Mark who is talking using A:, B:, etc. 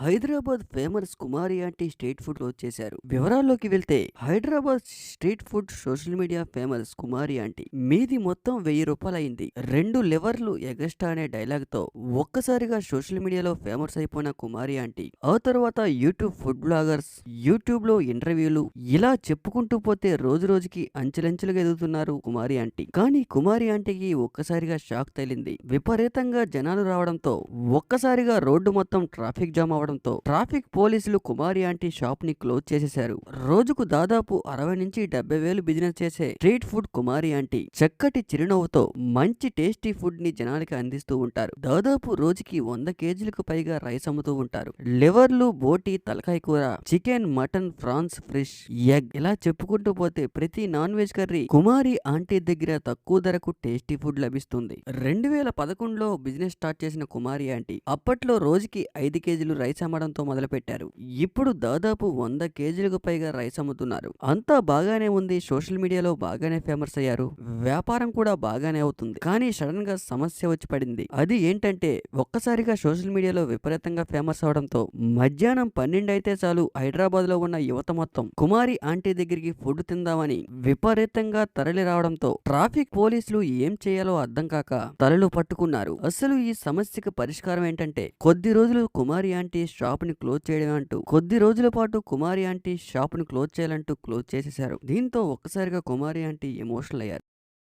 A: Hyderabad famous Kumari aunty street food వచ్చేశారు. వివరాల్లోకి వెళ్తే Hyderabad street food social media famous Kumari aunty మీది మొత్తం ₹1000 అయింది. 2 లివర్లు ఎగస్ట్రా అనే డైలాగ్ తో ఒక్కసారిగా సోషల్ మీడియాలో ఫేమస్ అయిపోయిన కుమారి ఆంటీ ఆ తర్వాత యూట్యూబ్ ఫుడ్ బ్లాగర్స్, యూట్యూబ్ లో ఇంటర్వ్యూలు ఇలా చెప్పుకుంటూ పోతే రోజు రోజుకి అంచెలంచెలుగా ఎదుగుతున్నారు కుమారి ఆంటీ. కానీ కుమారి ఆంటీకి ఒక్కసారిగా షాక్ తగిలింది. విపరీతంగా జనాలు రావడంతో ఒక్కసారిగా రోడ్డు మొత్తం ట్రాఫిక్ జామ్ అవడంతో ట్రాఫిక్ పోలీసులు కుమారి ఆంటీ షాప్ ని క్లోజ్ చేసేశారు. రోజుకు దాదాపు 60 నుంచి 70 వేలు బిజినెస్ చేసే స్ట్రీట్ ఫుడ్ కుమారి ఆంటీ చక్కటి చిరునవ్వుతో మంచి టేస్టీ ఫుడ్ ని జనాలకి అందిస్తూ ఉంటారు. దాదాపు రోజుకి 100 కేజీలకు పైగా రైస్ అమ్ముతూ ఉంటారు. లివర్లు, బోటి, తలకాయ కూర, chicken, mutton, prawns, fish, egg ఇలా చెప్పుకుంటూ పోతే ప్రతి non veg curry Kumari aunty దగ్గర తక్కువ ధరకు టేస్టీ ఫుడ్ లభిస్తుంది. 2011లో బిజినెస్ స్టార్ట్ చేసిన కుమారి ఆంటీ అప్పట్లో రోజుకి 5 కేజీలు రైస్ అమ్మడంతో మొదలుపెట్టారు. ఇప్పుడు దాదాపు 100 కేజీలకు పైగా రైస్ అమ్ముతున్నారు. అంతా బాగానే ఉంది, సోషల్ మీడియాలో బాగానే ఫేమస్ అయ్యారు, వ్యాపారం కూడా బాగానే అవుతుంది. కానీ సడన్ గా సమస్య వచ్చి పడింది. అది ఏంటంటే ఒక్కసారిగా సోషల్ మీడియాలో విపరీతంగా ఫేమస్ అవడంతో మధ్యాహ్నం 12 అయితే చాలు హైదరాబాద్ లో ఉన్న యువత మొత్తం కుమారి ఆంటీ దగ్గరికి ఫుడ్ తిందామని విపరీతంగా తరలి రావడంతో ట్రాఫిక్ పోలీసులు ఏం చేయాలో అర్థం కాక తలలు పట్టుకున్నారు. అసలు ఈ సమస్యకు పరిష్కారం ఏంటంటే కొద్ది రోజులు కుమారి ఆంటీ షాప్ ని క్లోజ్ చేయడం అంటూ కొద్ది రోజుల పాటు కుమారి ఆంటీ షాప్ ని క్లోజ్ చేయాలంటూ క్లోజ్ చేసేశారు. దీంతో ఒక్కసారిగా కుమారి ఆంటీ ఎమోషనల్ అయ్యారు.